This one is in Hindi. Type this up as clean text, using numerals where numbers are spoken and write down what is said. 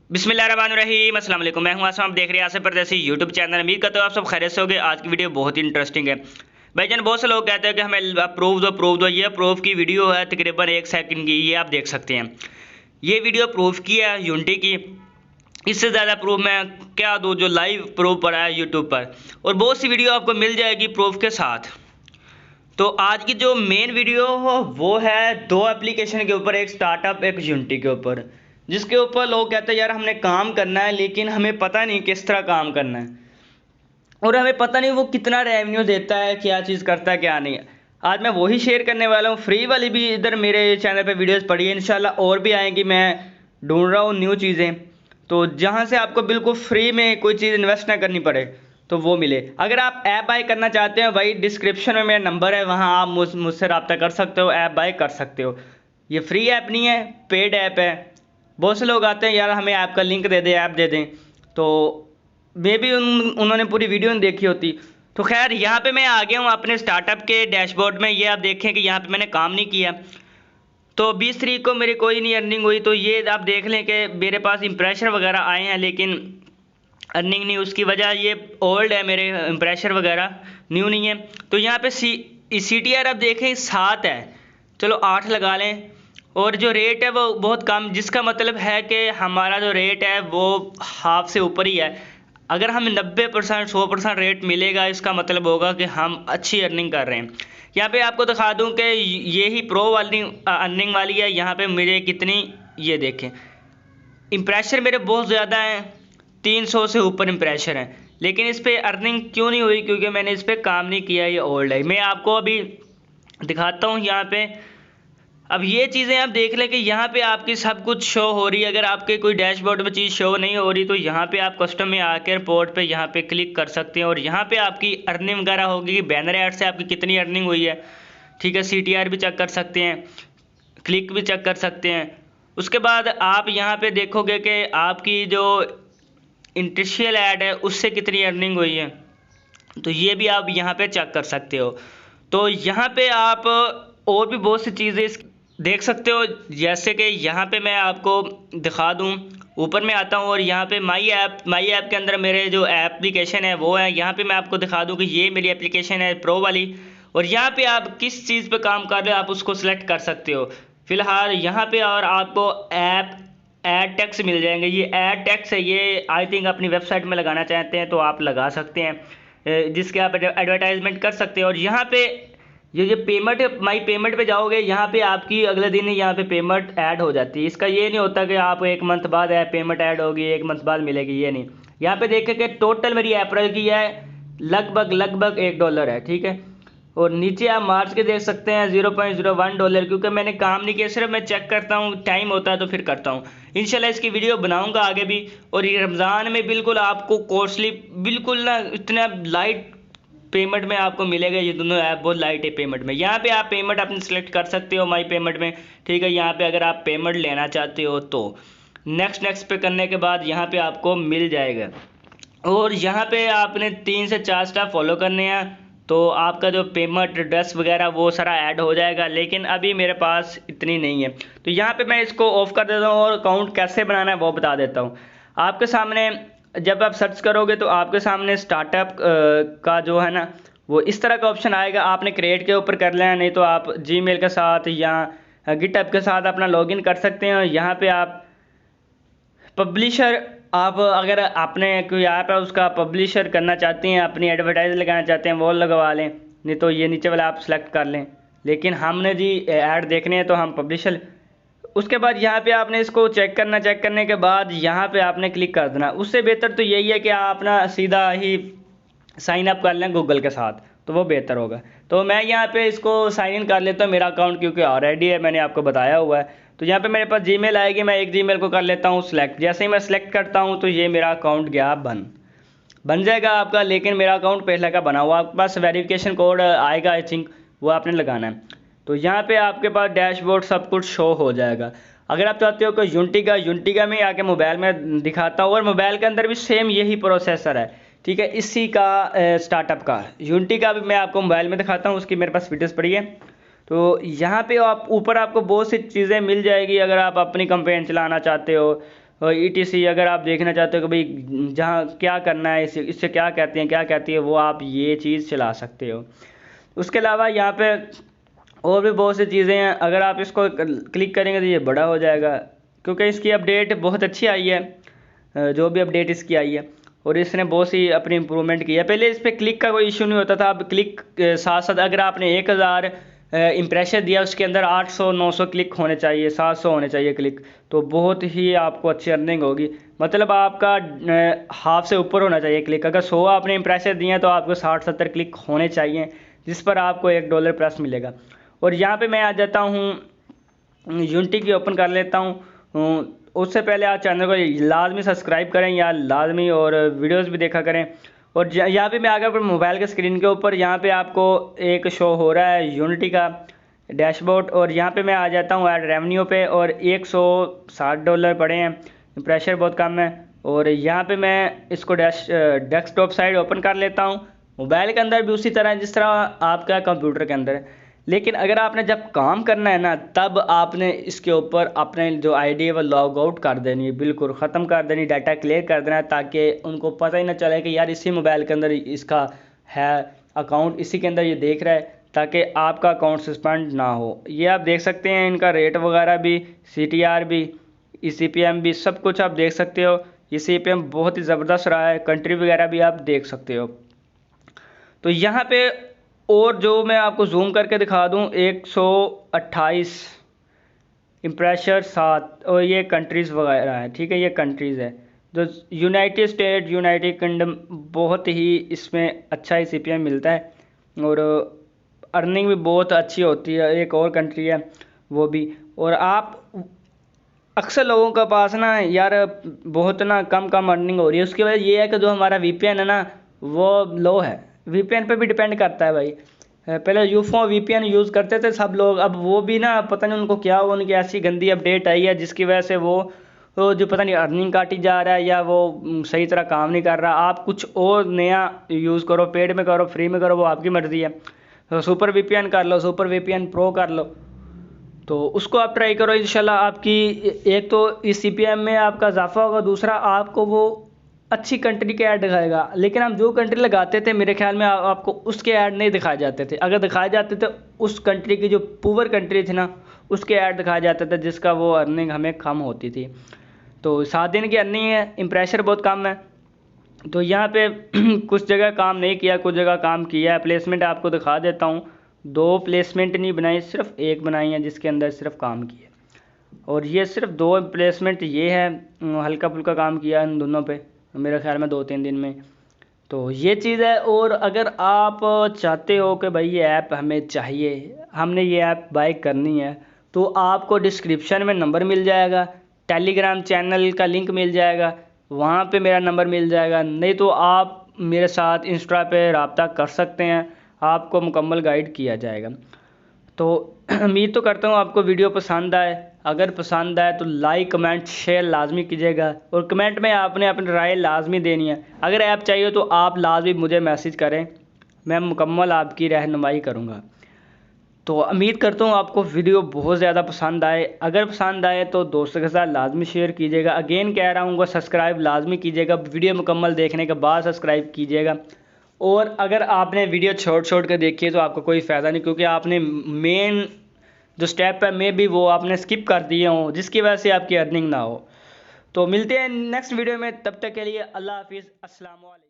बिस्मिल्लाहिर्रहमानिर्रहीम अस्सलाम वालेकुम। मैं हूं आसम, आप देख रहे हैं आसिम परदेसी यूट्यूब चैनल। उम्मीद करता हूं आप सब खैरियत से होंगे। आज की वीडियो बहुत ही इंटरेस्टिंग है भाईजान। बहुत से लोग कहते हैं कि हमें अप्रूव दो। ये अप्रूव की वीडियो है तकरीबन 1 सेकंड की, ये आप देख सकते हैं। ये वीडियो अप्रूव की है यूनिटी की। इससे ज़्यादा प्रूफ मैं क्या दूँ जो लाइव प्रूफ पड़ा है यूट्यूब पर, और बहुत सी वीडियो आपको मिल जाएगी प्रूफ के साथ। तो आज की जो मेन वीडियो हो वो है 2 एप्लीकेशन के ऊपर, एक स्टार्टअप एक यूनिटी के ऊपर, जिसके ऊपर लोग कहते हैं यार हमने काम करना है लेकिन हमें पता नहीं किस तरह काम करना है, और हमें पता नहीं वो कितना रेवेन्यू देता है, क्या चीज़ करता है क्या नहीं। आज मैं वही शेयर करने वाला हूँ। फ्री वाली भी इधर मेरे चैनल पे वीडियोस पड़ी है, इंशाल्लाह और भी आएंगी। मैं ढूंढ रहा हूँ न्यू चीज़ें, तो जहाँ से आपको बिल्कुल फ्री में कोई चीज़ इन्वेस्ट ना करनी पड़े तो वो मिले। अगर आप ऐप बाय करना चाहते हैं, वही डिस्क्रिप्शन में मेरा नंबर है, वहाँ आप मुझसे रब्ता कर सकते हो, ऐप बाय कर सकते हो। ये फ्री ऐप नहीं है, पेड ऐप है। बहुत से लोग आते हैं यार हमें ऐप का लिंक दे दें, ऐप दे दें, तो मे भी उन्होंने पूरी वीडियो नहीं देखी होती। तो खैर यहाँ पे मैं आ गया हूँ अपने स्टार्टअप के डैशबोर्ड में। ये आप देखें कि यहाँ पे मैंने काम नहीं किया, तो 20 तारीख को मेरी कोई नहीं अर्निंग हुई। तो ये आप देख लें कि मेरे पास इंप्रेशर वगैरह आए हैं लेकिन अर्निंग नहीं। उसकी वजह ये ओल्ड है, मेरे इंप्रेशर वगैरह न्यू नहीं है। तो यहाँ पे CTR आप देखें 7 है, चलो 8 लगा लें। और जो रेट है वो बहुत कम, जिसका मतलब है कि हमारा जो रेट है वो हाफ से ऊपर ही है। अगर हमें 90% 100% रेट मिलेगा, इसका मतलब होगा कि हम अच्छी अर्निंग कर रहे हैं। यहाँ पे आपको दिखा दूँ कि ये ही प्रो वाली अर्निंग वाली है। यहाँ पे मेरे कितनी, ये देखें इंप्रेशर मेरे बहुत ज़्यादा हैं, 300 से ऊपर इंप्रेशर हैं, लेकिन इस पर अर्निंग क्यों नहीं हुई? क्योंकि मैंने इस पर काम नहीं किया, ये ओल्ड है। मैं आपको अभी दिखाता हूँ यहाँ पे। अब ये चीज़ें आप देख लें कि यहाँ पे आपकी सब कुछ शो हो रही है। अगर आपके कोई डैशबोर्ड में चीज़ शो नहीं हो रही तो यहाँ पे आप कस्टम में आकर रिपोर्ट पे यहाँ पे क्लिक कर सकते हैं, और यहाँ पे आपकी अर्निंग वगैरह होगी कि बैनर ऐड से आपकी कितनी अर्निंग हुई है। ठीक है, CTR भी चेक कर सकते हैं, क्लिक भी चेक कर सकते हैं। उसके बाद आप यहाँ पे देखोगे कि आपकी जो इंटरशियल ऐड है उससे कितनी अर्निंग हुई है, तो ये भी आप यहाँ पे चेक कर सकते हो। तो यहाँ पे आप और भी बहुत सी चीज़ें देख सकते हो, जैसे कि यहाँ पे मैं आपको दिखा दूँ। ऊपर में आता हूँ और यहाँ पे माई ऐप के अंदर मेरे जो एप्लीकेशन है वो है। यहाँ पे मैं आपको दिखा दूँ कि ये मेरी एप्लीकेशन है प्रो वाली, और यहाँ पे आप किस चीज़ पे काम कर रहे हो आप उसको सिलेक्ट कर सकते हो। फिलहाल यहाँ पे और आपको ऐड टैक्स मिल जाएंगे। ये ऐड टैक्स है, ये आई थिंक अपनी वेबसाइट में लगाना चाहते हैं तो आप लगा सकते हैं, जिसके आप एडवर्टाइजमेंट कर सकते हैं। और यहाँ पे ये पेमेंट, माई पेमेंट पे जाओगे, यहाँ पे आपकी अगले दिन ही यहाँ पे पेमेंट ऐड हो जाती है। इसका ये नहीं होता कि आप 1 मंथ बाद पेमेंट ऐड होगी, 1 मंथ बाद मिलेगी, ये नहीं। यहाँ पे देखें कि टोटल मेरी अप्रैल की है लगभग $1 है, ठीक है। और नीचे आप मार्च के देख सकते हैं $0.01, क्योंकि मैंने काम नहीं किया, सिर्फ मैं चेक करता हूँ, टाइम होता है तो फिर करता हूँ। इंशाल्लाह इसकी वीडियो बनाऊंगा आगे भी। और ये रमज़ान में बिल्कुल आपको कॉस्टली, बिल्कुल ना इतना लाइट पेमेंट में आपको मिलेगा। ये दोनों ऐप बहुत लाइट है पेमेंट में। यहाँ पे आप पेमेंट अपनी सेलेक्ट कर सकते हो माई पेमेंट में, ठीक है। यहाँ पे अगर आप पेमेंट लेना चाहते हो तो नेक्स्ट पे करने के बाद यहाँ पे आपको मिल जाएगा। और यहाँ पे आपने 3 से 4 स्टेप फॉलो करने हैं, तो आपका जो पेमेंट एड्रेस वगैरह वो सारा ऐड हो जाएगा। लेकिन अभी मेरे पास इतनी नहीं है, तो यहाँ पे मैं इसको ऑफ कर देता हूँ और अकाउंट कैसे बनाना है वो बता देता हूँ आपके सामने। जब आप सर्च करोगे तो आपके सामने स्टार्टअप का जो है ना वो इस तरह का ऑप्शन आएगा। आपने क्रिएट के ऊपर कर लेना, नहीं तो आप जीमेल के साथ या गिटहब के साथ अपना लॉगिन कर सकते हैं। यहाँ पे आप पब्लिशर, आप अगर आपने कोई ऐप है उसका पब्लिशर करना चाहते हैं, अपनी एडवर्टाइज लगाना चाहते हैं, वो लगवा लें, नहीं तो ये नीचे वाला आप सेलेक्ट कर लें। लेकिन हमने जी ऐड देखने हैं तो हम पब्लिशर। उसके बाद यहाँ पे आपने इसको चेक करना, चेक करने के बाद यहाँ पे आपने क्लिक कर देना। उससे बेहतर तो यही है कि आप ना सीधा ही साइन अप कर लें गूगल के साथ, तो वो बेहतर होगा। तो मैं यहाँ पे इसको साइन इन कर लेता हूँ, मेरा अकाउंट क्योंकि ऑलरेडी है, मैंने आपको बताया हुआ है। तो यहाँ पे मेरे पास जीमेल आएगी, मैं एक जीमेल को कर लेता हूँ सिलेक्ट। जैसे ही मैं सिलेक्ट करता हूँ तो ये मेरा अकाउंट गया बन जाएगा आपका। लेकिन मेरा अकाउंट पहले का बना हुआ, आपके पास वेरिफिकेशन कोड आएगा आई थिंक, वो आपने लगाना है। तो यहाँ पे आपके पास डैशबोर्ड सब कुछ शो हो जाएगा। अगर आप चाहते हो कि यूनिटी का मैं आके मोबाइल में दिखाता हूँ, और मोबाइल के अंदर भी सेम यही प्रोसेसर है, ठीक है, इसी का स्टार्टअप का। यूनिटी का भी मैं आपको मोबाइल में दिखाता हूँ, उसकी मेरे पास वीडियोस पड़ी है। तो यहाँ पे आप ऊपर आपको बहुत सी चीज़ें मिल जाएगी। अगर आप अपनी कंपेन चलाना चाहते हो, और ETC अगर आप देखना चाहते हो कि भाई जहाँ क्या करना है, इससे क्या कहते हैं, क्या कहती है, वो आप ये चीज़ चला सकते हो। उसके अलावा यहाँ पे और भी बहुत सी चीज़ें हैं, अगर आप इसको क्लिक करेंगे तो ये बड़ा हो जाएगा, क्योंकि इसकी अपडेट बहुत अच्छी आई है, जो भी अपडेट इसकी आई है, और इसने बहुत सी अपनी इम्प्रूवमेंट की है। पहले इस पर क्लिक का कोई इशू नहीं होता था, अब क्लिक साथ साथ अगर आपने 1000 इम्प्रेशन दिया, उसके अंदर 800-900 क्लिक होने चाहिए, 700 होने चाहिए क्लिक, तो बहुत ही आपको अच्छी अर्निंग होगी। मतलब आपका हाफ से ऊपर होना चाहिए क्लिक। अगर 100 आपने इम्प्रेशन दिए हैं तो आपको 60-70 क्लिक होने चाहिए, जिस पर आपको $1 प्लस मिलेगा। और यहाँ पे मैं आ जाता हूँ यूनिटी की, ओपन कर लेता हूँ। उससे पहले आप चैनल को लाजमी सब्सक्राइब करें या लाजमी, और वीडियोस भी देखा करें। और यहाँ पे मैं आ गया पर मोबाइल के स्क्रीन के ऊपर, यहाँ पे आपको एक शो हो रहा है यूनिटी का डैशबोर्ड, और यहाँ पे मैं आ जाता हूँ ऐड रेवेन्यू पे, और $160 पड़े हैं, प्रेशर बहुत कम है। और यहाँ पे मैं इसको डेस्कटॉप साइड ओपन कर लेता हूँ। मोबाइल के अंदर भी उसी तरह जिस तरह आपका कंप्यूटर के अंदर है, लेकिन अगर आपने जब काम करना है ना, तब आपने इसके ऊपर अपने जो आईडी है वो लॉग आउट कर देनी है, बिल्कुल ख़त्म कर देनी, डाटा क्लियर कर देना है, ताकि उनको पता ही ना चले कि यार इसी मोबाइल के अंदर इसका है अकाउंट, इसी के अंदर ये देख रहा है, ताकि आपका अकाउंट सस्पेंड ना हो। ये आप देख सकते हैं, इनका रेट वगैरह भी, CTR भी, CPM भी, सब कुछ आप देख सकते हो। ये CPM बहुत ही ज़बरदस्त रहा है, कंट्री वगैरह भी आप देख सकते हो। तो यहाँ पे और जो मैं आपको जूम करके दिखा दूँ, 128 इम्प्रेशर 7, और ये कंट्रीज़ वगैरह है, ठीक है, ये कंट्रीज़ है। जो यूनाइटेड स्टेट, यूनाइटेड किंगडम, बहुत ही इसमें अच्छा ही CPM मिलता है, और अर्निंग भी बहुत अच्छी होती है। एक और कंट्री है वो भी। और आप अक्सर लोगों के पास ना यार बहुत ना कम अर्निंग हो रही है, उसकी वजह ये है कि जो हमारा VPN है ना वो लो है। VPN पे भी डिपेंड करता है भाई। पहले यूफो VPN यूज़ करते थे सब लोग, अब वो भी ना पता नहीं उनको क्या हुआ, उनकी ऐसी गंदी अपडेट आई है जिसकी वजह से वो जो पता नहीं अर्निंग काटी जा रहा है, या वो सही तरह काम नहीं कर रहा। आप कुछ और नया यूज़ करो, पेड में करो, फ्री में करो, वो आपकी मर्ज़ी है। तो सुपर VPN कर लो, सुपर VPN प्रो कर लो, तो उसको आप ट्राई करो। इंशाल्लाह आपकी एक तो इस CPM में आपका इजाफा होगा, दूसरा आपको वो अच्छी कंट्री के ऐड दिखाएगा। लेकिन हम जो कंट्री लगाते थे, मेरे ख्याल में आपको उसके ऐड नहीं दिखाए जाते थे। अगर दिखाए जाते थे उस कंट्री की जो पुअर कंट्री थी ना, उसके ऐड दिखाए जाते थे, जिसका वो अर्निंग हमें कम होती थी। तो 7 दिन की अर्निंग है, इम्प्रेशर बहुत कम है। तो यहाँ पे कुछ जगह काम नहीं किया, कुछ जगह काम किया है। प्लेसमेंट आपको दिखा देता हूँ, 2 प्लेसमेंट नहीं बनाई, सिर्फ 1 बनाई है, जिसके अंदर सिर्फ काम किया। और ये सिर्फ 2 प्लेसमेंट ये है, हल्का फुल्का काम किया इन दोनों पे, मेरे ख्याल में 2-3 दिन में। तो ये चीज़ है। और अगर आप चाहते हो कि भाई ये ऐप हमें चाहिए, हमने ये ऐप बाय करनी है, तो आपको डिस्क्रिप्शन में नंबर मिल जाएगा, टेलीग्राम चैनल का लिंक मिल जाएगा, वहाँ पे मेरा नंबर मिल जाएगा। नहीं तो आप मेरे साथ इंस्टा पे रब्ता कर सकते हैं, आपको मुकम्मल गाइड किया जाएगा। तो उम्मीद तो करता हूँ आपको वीडियो पसंद आए। अगर पसंद आए तो लाइक, कमेंट, शेयर लाजमी कीजिएगा, और कमेंट में आपने अपनी राय लाजमी देनी है। अगर ऐप चाहिए तो आप लाजमी मुझे मैसेज करें, मैं मुकम्मल आपकी रहनुमाई करूँगा। तो उम्मीद करता हूँ आपको वीडियो बहुत ज़्यादा पसंद आए। अगर पसंद आए तो दोस्तों के साथ लाजमी शेयर कीजिएगा। अगेन कह रहा हूँ, सब्सक्राइब लाजमी कीजिएगा, वीडियो मुकम्मल देखने के बाद सब्सक्राइब कीजिएगा। और अगर आपने वीडियो छोड़ के देखी है तो आपको कोई फ़ायदा नहीं, क्योंकि आपने मेन जो स्टेप है मे भी वो आपने स्किप कर दिए हों, जिसकी वजह से आपकी अर्निंग ना हो। तो मिलते हैं नेक्स्ट वीडियो में, तब तक के लिए अल्लाह हाफिज़, अस्सलाम वालेकुम।